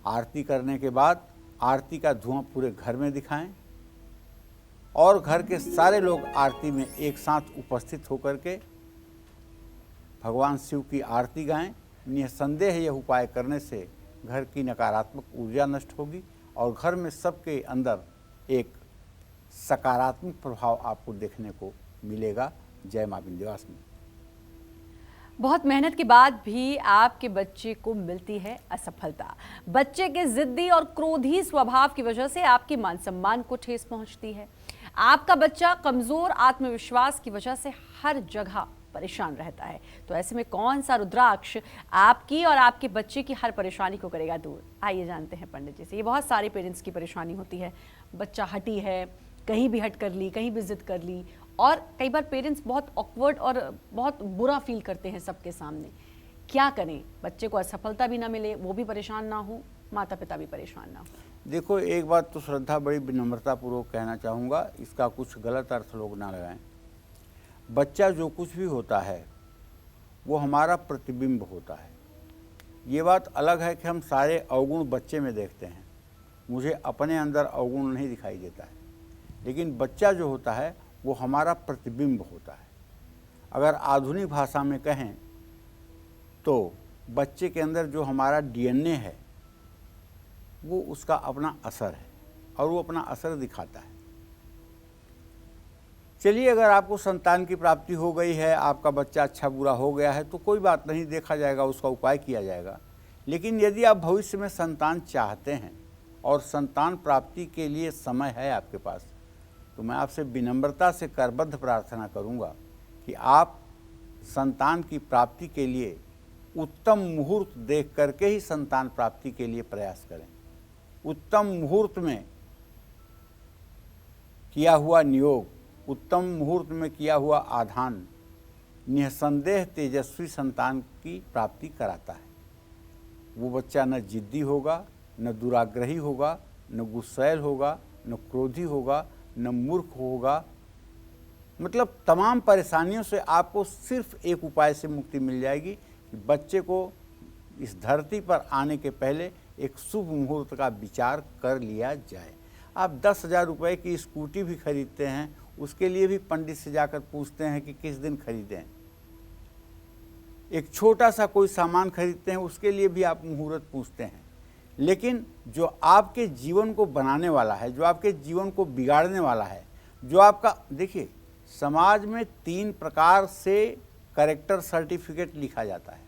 आरती करने के बाद आरती का धुआं पूरे घर में दिखाएं और घर के सारे लोग आरती में एक साथ उपस्थित होकर के भगवान शिव की आरती गाएं। निसंदेह यह उपाय करने से घर की नकारात्मक ऊर्जा नष्ट होगी और घर में सबके अंदर एक सकारात्मक प्रभाव आपको देखने को मिलेगा। जय मां विंध्यवासिनी। बहुत मेहनत के बाद भी आपके बच्चे को मिलती है असफलता। बच्चे के जिद्दी और क्रोधी स्वभाव की वजह से आपके मान सम्मान को ठेस पहुंचती है। आपका बच्चा कमजोर आत्मविश्वास की वजह से हर जगह परेशान रहता है। तो ऐसे में कौन सा रुद्राक्ष आपकी और आपके बच्चे की हर परेशानी को करेगा दूर, आइए जानते हैं पंडित जी से। ये बहुत सारे पेरेंट्स की परेशानी होती है। बच्चा हटी है, कहीं भी हट कर ली, कहीं भी जिद कर ली, और कई बार पेरेंट्स बहुत ऑकवर्ड और बहुत बुरा फील करते हैं सबके सामने। क्या करें, बच्चे को असफलता भी ना मिले, वो भी परेशान ना हो, माता पिता भी परेशान ना हो। देखो, एक बात तो श्रद्धा बड़ी विनम्रतापूर्वक कहना चाहूँगा, इसका कुछ गलत अर्थ लोग ना लगाएं। बच्चा जो कुछ भी होता है वो हमारा प्रतिबिंब होता है। ये बात अलग है कि हम सारे अवगुण बच्चे में देखते हैं, मुझे अपने अंदर अवगुण नहीं दिखाई देता है, लेकिन बच्चा जो होता है वो हमारा प्रतिबिंब होता है। अगर आधुनिक भाषा में कहें तो बच्चे के अंदर जो हमारा डीएनए है वो उसका अपना असर है और वो अपना असर दिखाता है। चलिए, अगर आपको संतान की प्राप्ति हो गई है, आपका बच्चा अच्छा बुरा हो गया है तो कोई बात नहीं, देखा जाएगा, उसका उपाय किया जाएगा। लेकिन यदि आप भविष्य में संतान चाहते हैं और संतान प्राप्ति के लिए समय है आपके पास, तो मैं आपसे विनम्रता से करबद्ध प्रार्थना करूंगा कि आप संतान की प्राप्ति के लिए उत्तम मुहूर्त देख करके ही संतान प्राप्ति के लिए प्रयास करें। उत्तम मुहूर्त में किया हुआ नियोग, उत्तम मुहूर्त में किया हुआ आधान निसंदेह तेजस्वी संतान की प्राप्ति कराता है। वो बच्चा न जिद्दी होगा, न दुराग्रही होगा, न गुस्सैल होगा, न क्रोधी होगा, न मूर्ख होगा। मतलब तमाम परेशानियों से आपको सिर्फ एक उपाय से मुक्ति मिल जाएगी कि बच्चे को इस धरती पर आने के पहले एक शुभ मुहूर्त का विचार कर लिया जाए। आप 10,000 रुपये की स्कूटी भी खरीदते हैं, उसके लिए भी पंडित से जाकर पूछते हैं कि किस दिन खरीदें। एक छोटा सा कोई सामान खरीदते हैं, उसके लिए भी आप मुहूर्त पूछते हैं। लेकिन जो आपके जीवन को बनाने वाला है, जो आपके जीवन को बिगाड़ने वाला है, जो आपका, देखिए, समाज में 3 प्रकार से कैरेक्टर सर्टिफिकेट लिखा जाता है।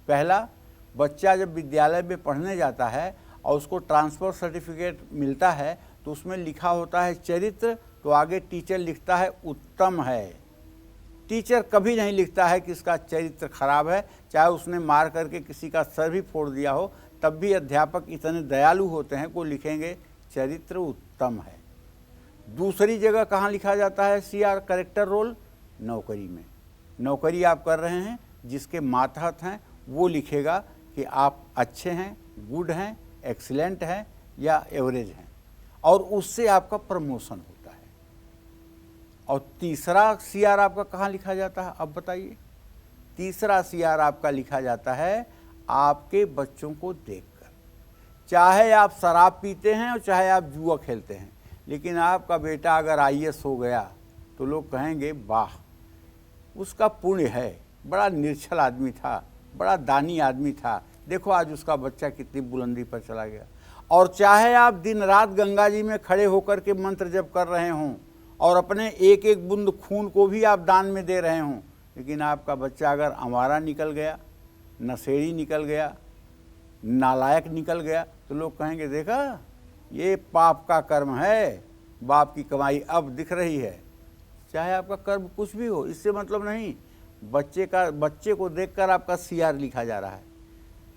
पहला, बच्चा जब विद्यालय में पढ़ने जाता है और उसको ट्रांसफ़र सर्टिफिकेट मिलता है तो उसमें लिखा होता है चरित्र, तो आगे टीचर लिखता है उत्तम है। टीचर कभी नहीं लिखता है कि इसका चरित्र खराब है, चाहे उसने मार करके किसी का सर भी फोड़ दिया हो, तब भी अध्यापक इतने दयालु होते हैं को लिखेंगे चरित्र उत्तम है। दूसरी जगह कहाँ लिखा जाता है CR कैरेक्टर रोल? नौकरी में। नौकरी आप कर रहे हैं, जिसके मातहत हैं वो लिखेगा कि आप अच्छे हैं, गुड हैं, एक्सीलेंट हैं या एवरेज हैं, और उससे आपका प्रमोशन होता है। और तीसरा CR आपका कहाँ लिखा जाता है? अब बताइए। तीसरा CR आपका लिखा जाता है आपके बच्चों को देखकर। चाहे आप शराब पीते हैं और चाहे आप जुआ खेलते हैं, लेकिन आपका बेटा अगर IAS हो गया तो लोग कहेंगे वाह, उसका पुण्य है, बड़ा निर्छल आदमी था, बड़ा दानी आदमी था, देखो आज उसका बच्चा कितनी बुलंदी पर चला गया। और चाहे आप दिन रात गंगा जी में खड़े होकर के मंत्र जप कर रहे हों और अपने एक एक बूंद खून को भी आप दान में दे रहे हों, लेकिन आपका बच्चा अगर आवारा निकल गया, नशेड़ी निकल गया, नालायक निकल गया, तो लोग कहेंगे देखा ये पाप का कर्म है, बाप की कमाई अब दिख रही है। चाहे आपका कर्म कुछ भी हो, इससे मतलब नहीं, बच्चे को देखकर आपका CR लिखा जा रहा है।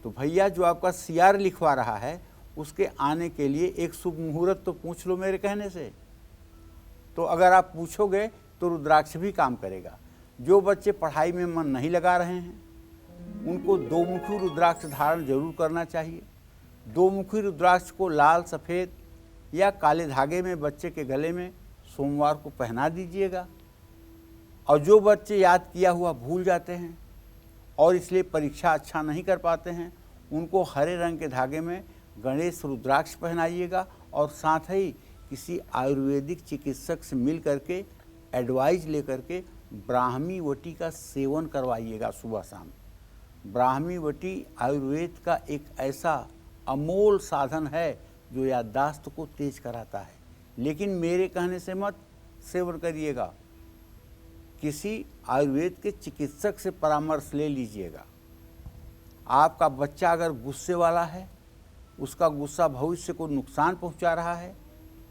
तो भैया जो आपका CR लिखवा रहा है उसके आने के लिए एक शुभ मुहूर्त तो पूछ लो मेरे कहने से। तो अगर आप पूछोगे तो रुद्राक्ष भी काम करेगा। जो बच्चे पढ़ाई में मन नहीं लगा रहे हैं उनको 2-मुखी रुद्राक्ष धारण जरूर करना चाहिए। 2-मुखी रुद्राक्ष को लाल, सफ़ेद या काले धागे में बच्चे के गले में सोमवार को पहना दीजिएगा। और जो बच्चे याद किया हुआ भूल जाते हैं और इसलिए परीक्षा अच्छा नहीं कर पाते हैं, उनको हरे रंग के धागे में गणेश रुद्राक्ष पहनाइएगा और साथ ही किसी आयुर्वेदिक चिकित्सक से मिल करके एडवाइस लेकर के ब्राह्मी वटी का सेवन करवाइएगा सुबह शाम। ब्राह्मी वटी आयुर्वेद का एक ऐसा अमोल साधन है जो याददाश्त को तेज कराता है, लेकिन मेरे कहने से मत सेवन करिएगा, किसी आयुर्वेद के चिकित्सक से परामर्श ले लीजिएगा। आपका बच्चा अगर गुस्से वाला है, उसका गुस्सा भविष्य को नुकसान पहुंचा रहा है,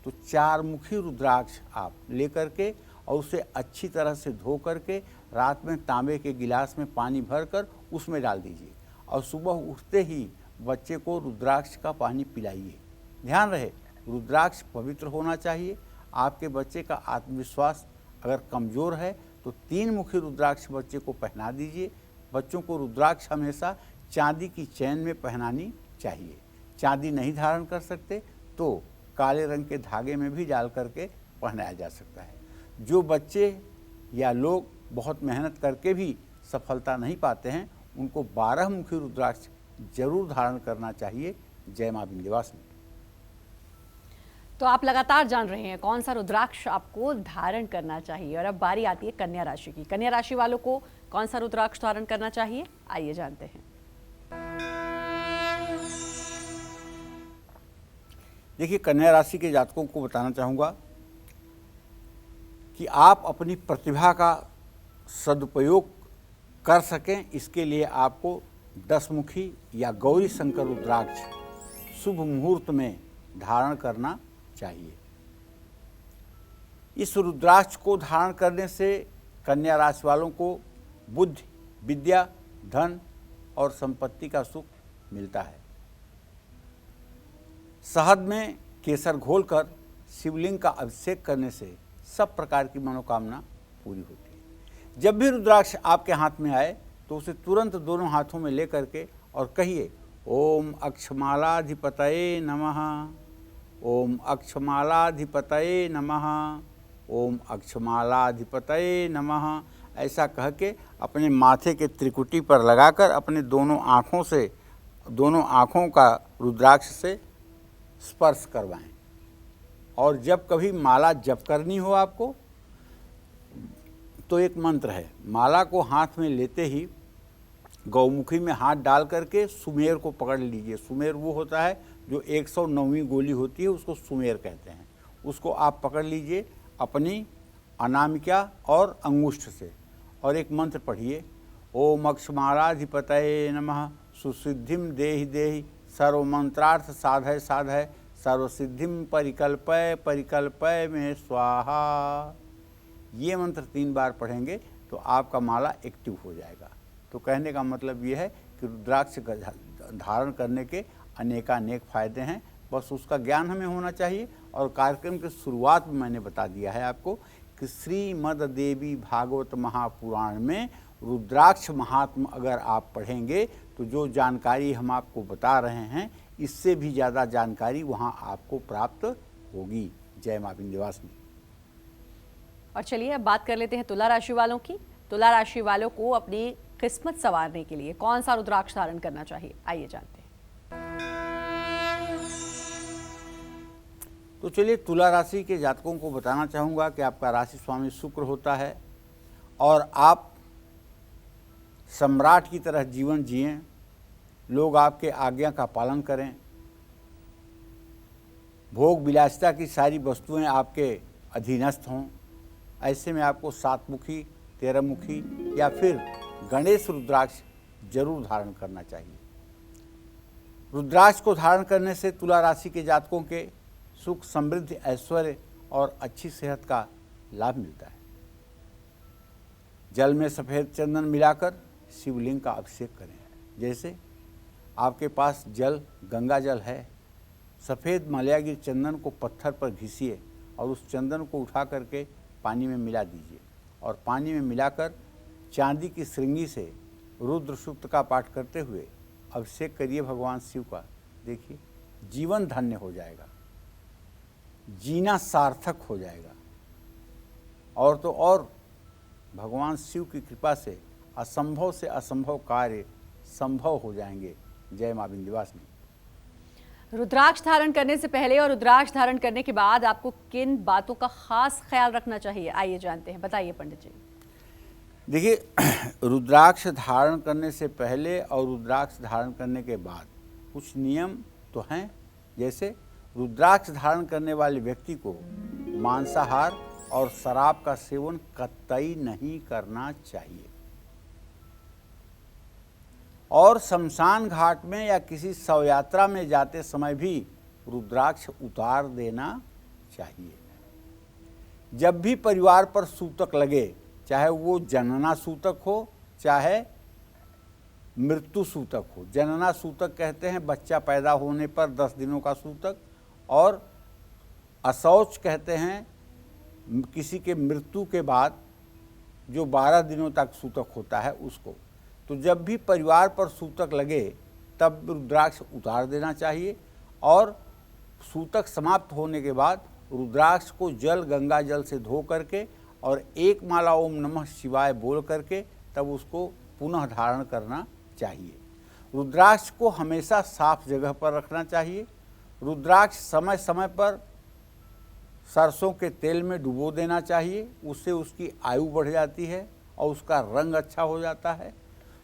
तो 4-मुखी रुद्राक्ष आप लेकर के और उसे अच्छी तरह से धो करके रात में तांबे के गिलास में पानी भरकर उसमें डाल दीजिए और सुबह उठते ही बच्चे को रुद्राक्ष का पानी पिलाइए। ध्यान रहे, रुद्राक्ष पवित्र होना चाहिए। आपके बच्चे का आत्मविश्वास अगर कमज़ोर है तो 3-मुखी रुद्राक्ष बच्चे को पहना दीजिए। बच्चों को रुद्राक्ष हमेशा चांदी की चैन में पहनानी चाहिए। चांदी नहीं धारण कर सकते तो काले रंग के धागे में भी डाल करके पहनाया जा सकता है। जो बच्चे या लोग बहुत मेहनत करके भी सफलता नहीं पाते हैं, उनको 12-मुखी रुद्राक्ष जरूर धारण करना चाहिए। जय मां विंध्यवासिनी। तो आप लगातार जान रहे हैं कौन सा रुद्राक्ष आपको धारण करना चाहिए। और अब बारी आती है कन्या राशि की। कन्या राशि वालों को कौन सा रुद्राक्ष धारण करना चाहिए, आइए जानते हैं। देखिए, कन्या राशि के जातकों को बताना चाहूँगा कि आप अपनी प्रतिभा का सदुपयोग कर सकें, इसके लिए आपको 10-मुखी या गौरी शंकर रुद्राक्ष शुभ मुहूर्त में धारण करना चाहिए। इस रुद्राक्ष को धारण करने से कन्या राशि वालों को बुद्धि, विद्या, धन और संपत्ति का सुख मिलता है। शहद में केसर घोलकर शिवलिंग का अभिषेक करने से सब प्रकार की मनोकामना पूरी होती है। जब भी रुद्राक्ष आपके हाथ में आए तो उसे तुरंत दोनों हाथों में ले करके और कहिए ओम अक्षमालाधिपतये नमः, ओम अक्षमालाधिपतये नमः, ओम अक्षमालाधिपतये नमः। ऐसा कह के अपने माथे के त्रिकुटी पर लगाकर अपने दोनों आँखों का रुद्राक्ष से स्पर्श करवाएं। और जब कभी माला जप करनी हो आपको तो एक मंत्र है, माला को हाथ में लेते ही गौमुखी में हाथ डाल करके सुमेर को पकड़ लीजिए। सुमेर वो होता है जो 109वीं गोली होती है, उसको सुमेर कहते हैं। उसको आप पकड़ लीजिए अपनी अनामिका और अंगुष्ठ से और एक मंत्र पढ़िए, ओम अक्षमालाधिपतये नमः सुसिद्धिम देहि देहि सर्वमंत्रार्थ साधय साधय सर्वसिद्धिम परिकल्पय परिकल्पय में स्वाहा। ये मंत्र 3 बार पढ़ेंगे तो आपका माला एक्टिव हो जाएगा। तो कहने का मतलब ये है कि रुद्राक्ष धारण करने के अनेकानेक फायदे हैं, बस उसका ज्ञान हमें होना चाहिए। और कार्यक्रम की शुरुआत में मैंने बता दिया है आपको कि श्रीमद देवी भागवत महापुराण में रुद्राक्ष महात्म अगर आप पढ़ेंगे तो जो जानकारी हम आपको बता रहे हैं इससे भी ज़्यादा जानकारी वहाँ आपको प्राप्त होगी। जय मां विंध्यवासिनी। और चलिए अब बात कर लेते हैं तुला राशि वालों की। तुला राशि वालों को अपनी किस्मत संवारने के लिए कौन सा रुद्राक्ष धारण करना चाहिए, आइए जानते हैं। तो चलिए तुला राशि के जातकों को बताना चाहूँगा कि आपका राशि स्वामी शुक्र होता है और आप सम्राट की तरह जीवन जिएं, लोग आपके आज्ञा का पालन करें, भोग विलासिता की सारी वस्तुएं आपके अधीनस्थ हों। ऐसे में आपको 7 मुखी 13 मुखी या फिर गणेश रुद्राक्ष जरूर धारण करना चाहिए। रुद्राक्ष को धारण करने से तुला राशि के जातकों के सुख समृद्धि ऐश्वर्य और अच्छी सेहत का लाभ मिलता है। जल में सफ़ेद चंदन मिलाकर शिवलिंग का अभिषेक करें। जैसे आपके पास जल गंगा जल है, सफ़ेद मलयागिर चंदन को पत्थर पर घिसिए और उस चंदन को उठा करके पानी में मिला दीजिए और पानी में मिलाकर चांदी की श्रृंगी से रुद्र सूक्त का पाठ करते हुए अभिषेक करिए भगवान शिव का। देखिए जीवन धन्य हो जाएगा, जीना सार्थक हो जाएगा और तो और भगवान शिव की कृपा से असंभव से असंभव कार्य संभव हो जाएंगे। जय मां विंध्यवासिनी। रुद्राक्ष धारण करने से पहले और रुद्राक्ष धारण करने के बाद आपको किन बातों का खास ख्याल रखना चाहिए, आइए जानते हैं, बताइए पंडित जी। देखिए रुद्राक्ष धारण करने से पहले और रुद्राक्ष धारण करने के बाद कुछ नियम तो हैं। जैसे रुद्राक्ष धारण करने वाले व्यक्ति को मांसाहार और शराब का सेवन कतई नहीं करना चाहिए और शमशान घाट में या किसी शव यात्रा में जाते समय भी रुद्राक्ष उतार देना चाहिए। जब भी परिवार पर सूतक लगे, चाहे वो जनना सूतक हो चाहे मृत्यु सूतक हो। जनना सूतक कहते हैं बच्चा पैदा होने पर 10 दिनों का सूतक, और असौच कहते हैं किसी के मृत्यु के बाद जो 12 दिनों तक सूतक होता है उसको। तो जब भी परिवार पर सूतक लगे तब रुद्राक्ष उतार देना चाहिए और सूतक समाप्त होने के बाद रुद्राक्ष को जल गंगा जल से धो करके और 1 माला ओम नमः शिवाय बोल करके तब उसको पुनः धारण करना चाहिए। रुद्राक्ष को हमेशा साफ जगह पर रखना चाहिए। रुद्राक्ष समय समय पर सरसों के तेल में डुबो देना चाहिए, उससे उसकी आयु बढ़ जाती है और उसका रंग अच्छा हो जाता है।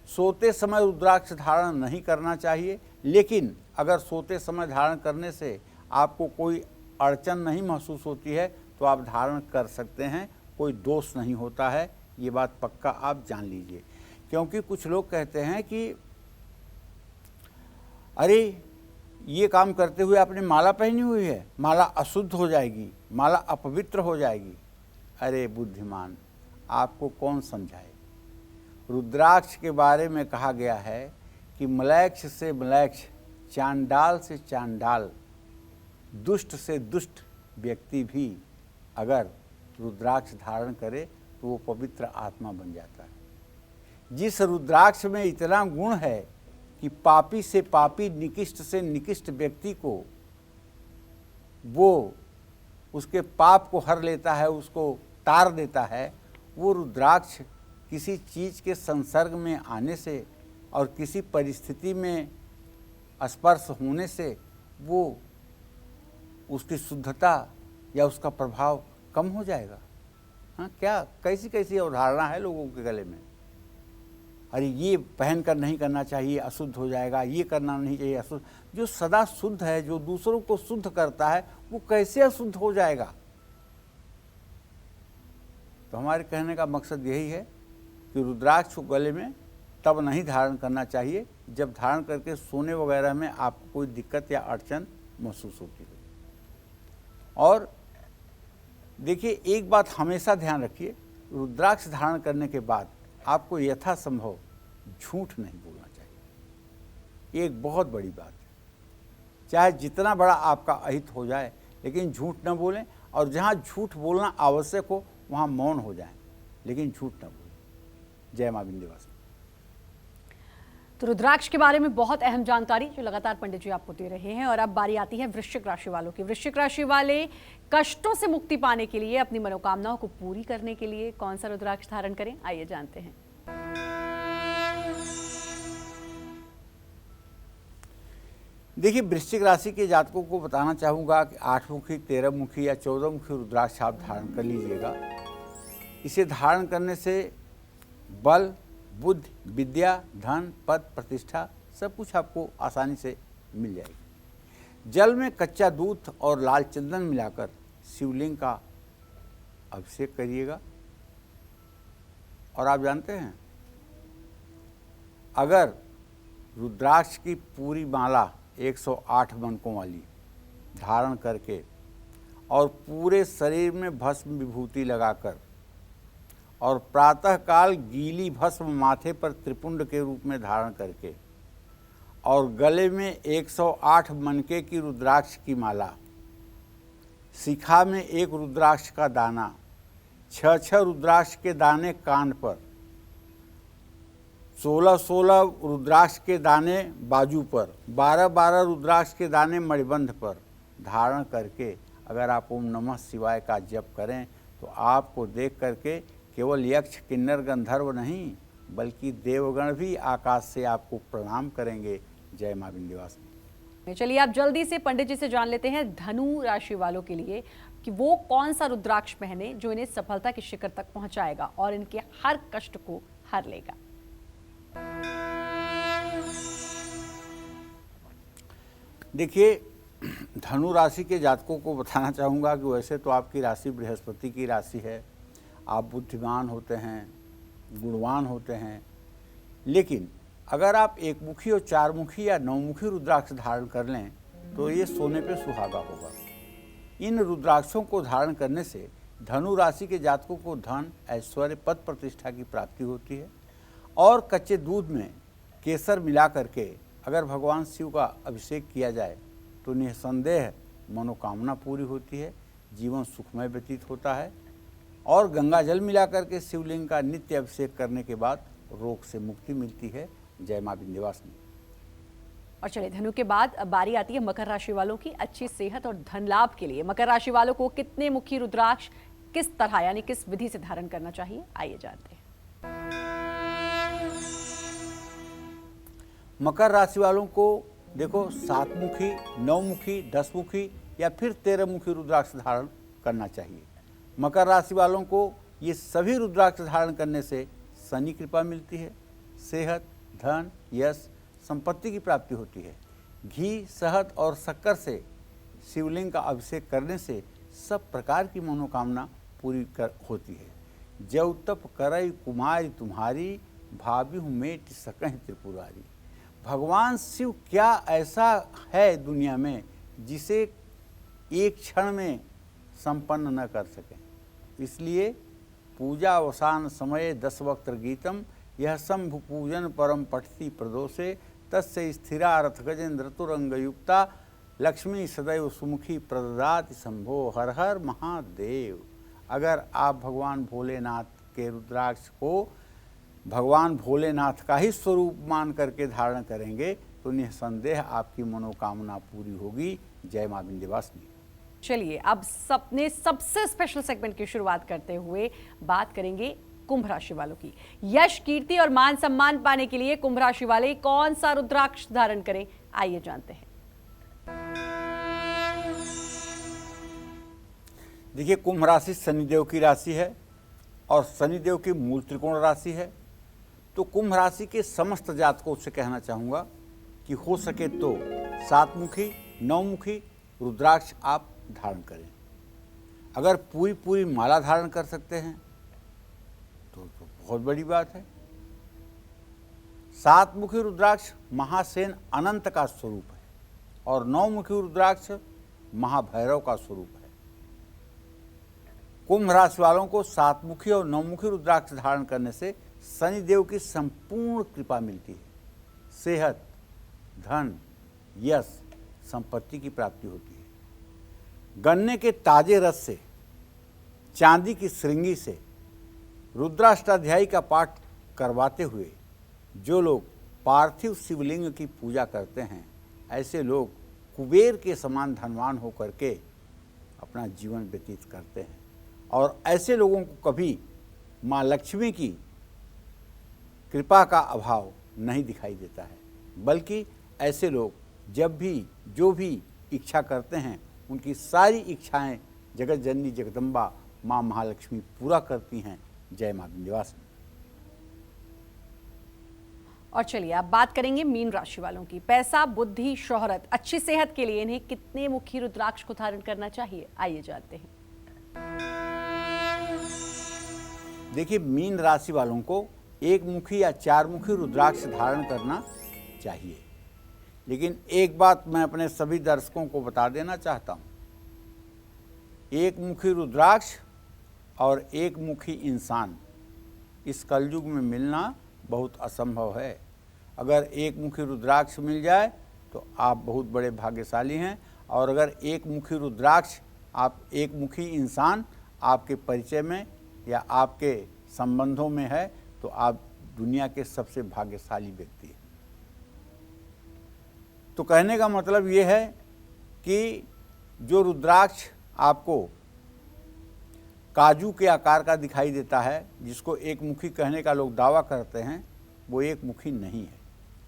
सोते समय रुद्राक्ष धारण नहीं करना चाहिए, लेकिन अगर सोते समय धारण करने से आपको कोई अड़चन नहीं महसूस होती है तो आप धारण कर सकते हैं, कोई दोष नहीं होता है। ये बात पक्का आप जान लीजिए। क्योंकि कुछ लोग कहते हैं कि अरे ये काम करते हुए आपने माला पहनी हुई है, माला अशुद्ध हो जाएगी, माला अपवित्र हो जाएगी। अरे बुद्धिमान, आपको कौन समझाए। रुद्राक्ष के बारे में कहा गया है कि मलैक्ष से मलैक्ष, चांडाल से चांडाल, दुष्ट से दुष्ट व्यक्ति भी अगर रुद्राक्ष धारण करे तो वो पवित्र आत्मा बन जाता है। जिस रुद्राक्ष में इतना गुण है कि पापी से पापी, निकृष्ट से निकृष्ट व्यक्ति को वो उसके पाप को हर लेता है, उसको तार देता है, वो रुद्राक्ष किसी चीज़ के संसर्ग में आने से और किसी परिस्थिति में स्पर्श होने से वो उसकी शुद्धता या उसका प्रभाव कम हो जाएगा। हाँ, क्या कैसी कैसी अवधारणा है लोगों के गले में। अरे ये पहन कर नहीं करना चाहिए, अशुद्ध हो जाएगा, ये करना नहीं चाहिए, अशुद्ध। जो सदा शुद्ध है, जो दूसरों को शुद्ध करता है, वो कैसे अशुद्ध हो जाएगा। तो हमारे कहने का मकसद यही है कि रुद्राक्ष को गले में तब नहीं धारण करना चाहिए जब धारण करके सोने वगैरह में आपको कोई दिक्कत या अड़चन महसूस होती हो। और देखिए, एक बात हमेशा ध्यान रखिए, रुद्राक्ष धारण करने के बाद आपको यथासंभव झूठ नहीं बोलना चाहिए। ये एक बहुत बड़ी बात है। चाहे जितना बड़ा आपका अहित हो जाए, लेकिन झूठ न बोलें, और जहाँ झूठ बोलना आवश्यक हो वहाँ मौन हो जाएं, लेकिन झूठ न बोलें। जय मां विंध्यवासिनी। तो रुद्राक्ष के बारे में बहुत अहम जानकारी जो लगातार पंडित जी आपको दे रहे हैं। और अब बारी आती है वृश्चिक राशि वालों की। वृश्चिक राशि वाले कष्टों से मुक्ति पाने के लिए, अपनी मनोकामनाओं को पूरी करने के लिए कौन सा रुद्राक्ष धारण करें, आइए जानते हैं। देखिए, वृश्चिक राशि के जातकों को बताना चाहूँगा कि 8 मुखी, 13 मुखी या 14 मुखी रुद्राक्ष आप धारण कर लीजिएगा। इसे धारण करने से बल, बुद्धि, विद्या, धन, पद, प्रतिष्ठा सब कुछ आपको आसानी से मिल जाएगी। जल में कच्चा दूध और लाल चंदन मिलाकर शिवलिंग का अभिषेक करिएगा। और आप जानते हैं, अगर रुद्राक्ष की पूरी माला 108 बनकों वाली धारण करके और पूरे शरीर में भस्म विभूति लगाकर और प्रातःकाल गीली भस्म माथे पर त्रिपुंड के रूप में धारण करके और गले में 108 मनके की रुद्राक्ष की माला, शिखा में 1 रुद्राक्ष का दाना, 6 रुद्राक्ष के दाने कान पर, 16 रुद्राक्ष के दाने बाजू पर, 12 रुद्राक्ष के दाने मणिबंध पर धारण करके अगर आप ओम नमः शिवाय का जप करें तो आपको देख करके केवल यक्ष, किन्नर, गंधर्व नहीं बल्कि देवगण भी आकाश से आपको प्रणाम करेंगे। जय मां विंध्यवासिनी। चलिए आप जल्दी से पंडित जी से जान लेते हैं धनु राशि वालों के लिए कि वो कौन सा रुद्राक्ष पहने जो इन्हें सफलता के शिखर तक पहुंचाएगा और इनके हर कष्ट को हर लेगा। देखिए, धनु राशि के जातकों को बताना चाहूँगा कि वैसे तो आपकी राशि बृहस्पति की राशि है, आप बुद्धिमान होते हैं, गुणवान होते हैं, लेकिन अगर आप 1 मुखी और 4 मुखी या 9 मुखी रुद्राक्ष धारण कर लें तो ये सोने पे सुहागा होगा। इन रुद्राक्षों को धारण करने से धनु राशि के जातकों को धन, ऐश्वर्य, पद, प्रतिष्ठा की प्राप्ति होती है। और कच्चे दूध में केसर मिला करके अगर भगवान शिव का अभिषेक किया जाए तो निसंदेह मनोकामना पूरी होती है, जीवन सुखमय व्यतीत होता है। और गंगा जल मिला करके शिवलिंग का नित्य अभिषेक करने के बाद रोग से मुक्ति मिलती है। जय मां विंध्यवासिनी। और चलिए, धनु के बाद अब बारी आती है मकर राशि वालों की। अच्छी सेहत और धन लाभ के लिए मकर राशि वालों को कितने मुखी रुद्राक्ष किस तरह यानी किस विधि से धारण करना चाहिए, आइए जानते हैं। मकर राशि वालों को देखो 7 मुखी, 9 मुखी, 10 मुखी या फिर 13 मुखी रुद्राक्ष धारण करना चाहिए। मकर राशि वालों को ये सभी रुद्राक्ष धारण करने से शनि कृपा मिलती है, सेहत, धन, यश, संपत्ति की प्राप्ति होती है। घी, शहद और शक्कर से शिवलिंग का अभिषेक करने से सब प्रकार की मनोकामना पूरी होती है। जव तप करई कुमारी तुम्हारी, भाभी हूँ मेट सकह त्रिपुरारी। भगवान शिव क्या ऐसा है दुनिया में जिसे एक क्षण में संपन्न न कर सकें। इसलिए पूजा अवसान समय 10 वक्त गीतम, यह शंभु पूजन परम पठती प्रदोषे, तस्य स्थिरा रथ गजेंद्र तुरंग युक्ता, लक्ष्मी सदैव सुमुखी प्रददाति शंभो, हर हर महादेव। अगर आप भगवान भोलेनाथ के रुद्राक्ष को भगवान भोलेनाथ का ही स्वरूप मान करके धारण करेंगे तो निसंदेह आपकी मनोकामना पूरी होगी। जय मां विंध्यवासिनी। चलिए अब सबने सबसे स्पेशल सेगमेंट की शुरुआत करते हुए बात करेंगे कुंभ राशि वालों की। यश, कीर्ति और मान सम्मान पाने के लिए कुंभ राशि वाले कौन सा रुद्राक्ष धारण करें, आइए जानते हैं। देखिए, कुंभ राशि शनिदेव की राशि है और शनिदेव की मूल त्रिकोण राशि है। तो कुंभ राशि के समस्त जातकों से कहना चाहूँगा कि हो सके तो 7 मुखी, 9 मुखी रुद्राक्ष आप धारण करें। अगर पूरी माला धारण कर सकते हैं तो बहुत बड़ी बात है। सातमुखी रुद्राक्ष महासेन अनंत का स्वरूप है और नौमुखी रुद्राक्ष महाभैरव का स्वरूप है। कुंभ राशि वालों को सातमुखी और नौमुखी रुद्राक्ष धारण करने से शनिदेव की संपूर्ण कृपा मिलती है। सेहत, धन, यश, संपत्ति की प्राप्ति होती है। गन्ने के ताजे रस से, चांदी की श्रृंगी से रुद्राष्टाध्यायी का पाठ करवाते हुए जो लोग पार्थिव शिवलिंग की पूजा करते हैं, ऐसे लोग कुबेर के समान धनवान होकर के अपना जीवन व्यतीत करते हैं और ऐसे लोगों को कभी माँ लक्ष्मी की कृपा का अभाव नहीं दिखाई देता है, बल्कि ऐसे लोग जब भी जो भी इच्छा करते हैं उनकी सारी इच्छाएं जगत जननी जगदम्बा माँ महालक्ष्मी पूरा करती हैं। जय माँ विंध्यवासिनी। और चलिए अब बात करेंगे मीन राशि वालों की। पैसा, बुद्धि, शोहरत, अच्छी सेहत के लिए इन्हें कितने मुखी रुद्राक्ष को धारण करना चाहिए, आइए जानते हैं। देखिए, मीन राशि वालों को एक मुखी या चार मुखी रुद्राक्ष धारण करना चाहिए, लेकिन एक बात मैं अपने सभी दर्शकों को बता देना चाहता हूँ, एक मुखी रुद्राक्ष और एक मुखी इंसान इस कलयुग में मिलना बहुत असंभव है। अगर एक मुखी रुद्राक्ष मिल जाए तो आप बहुत बड़े भाग्यशाली हैं, और अगर एक मुखी रुद्राक्ष आप एक मुखी इंसान आपके परिचय में या आपके संबंधों में है तो आप दुनिया के सबसे भाग्यशाली व्यक्ति हैं। तो कहने का मतलब ये है कि जो रुद्राक्ष आपको काजू के आकार का दिखाई देता है, जिसको एक मुखी कहने का लोग दावा करते हैं, वो एक मुखी नहीं है।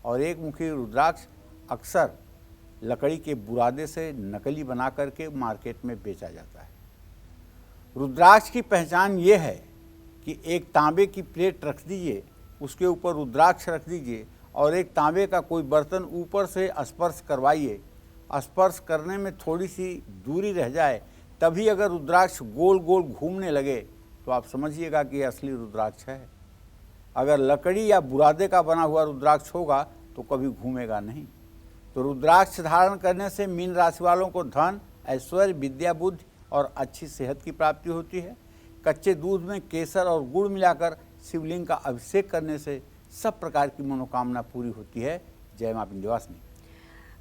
और एक मुखी रुद्राक्ष अक्सर लकड़ी के बुरादे से नकली बना करके मार्केट में बेचा जाता है। रुद्राक्ष की पहचान ये है कि एक तांबे की प्लेट रख दीजिए, उसके ऊपर रुद्राक्ष रख दीजिए और एक तांबे का कोई बर्तन ऊपर से स्पर्श करवाइए। स्पर्श करने में थोड़ी सी दूरी रह जाए, तभी अगर रुद्राक्ष गोल गोल घूमने लगे तो आप समझिएगा कि यह असली रुद्राक्ष है। अगर लकड़ी या बुरादे का बना हुआ रुद्राक्ष होगा तो कभी घूमेगा नहीं। तो रुद्राक्ष धारण करने से मीन राशि वालों को धन, ऐश्वर्य, विद्या, बुद्धि और अच्छी सेहत की प्राप्ति होती है। कच्चे दूध में केसर और गुड़ मिलाकर शिवलिंग का अभिषेक करने से सब प्रकार की मनोकामना पूरी होती है। जय मां विंध्यवासिनी।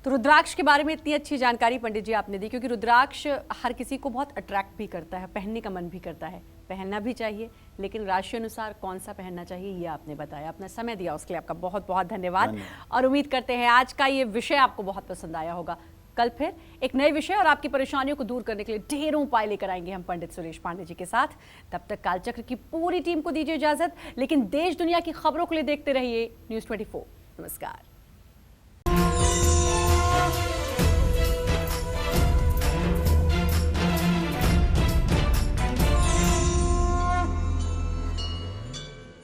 तो रुद्राक्ष के बारे में इतनी अच्छी जानकारी पंडित जी आपने दी, क्योंकि रुद्राक्ष हर किसी को बहुत अट्रैक्ट भी करता है, पहनने का मन भी करता है, पहनना भी चाहिए, लेकिन राशि अनुसार कौन सा पहनना चाहिए ये आपने बताया। अपना समय दिया उसके लिए आपका बहुत बहुत धन्यवाद। और उम्मीद करते हैं आज का ये विषय आपको बहुत पसंद आया होगा। कल फिर एक नए विषय और आपकी परेशानियों को दूर करने के लिए ढेरों उपाय लेकर आएंगे हम पंडित सुरेश पांडे जी के साथ। तब तक कालचक्र की पूरी टीम को दीजिए इजाजत, लेकिन देश दुनिया की खबरों के लिए देखते रहिए News 24। नमस्कार।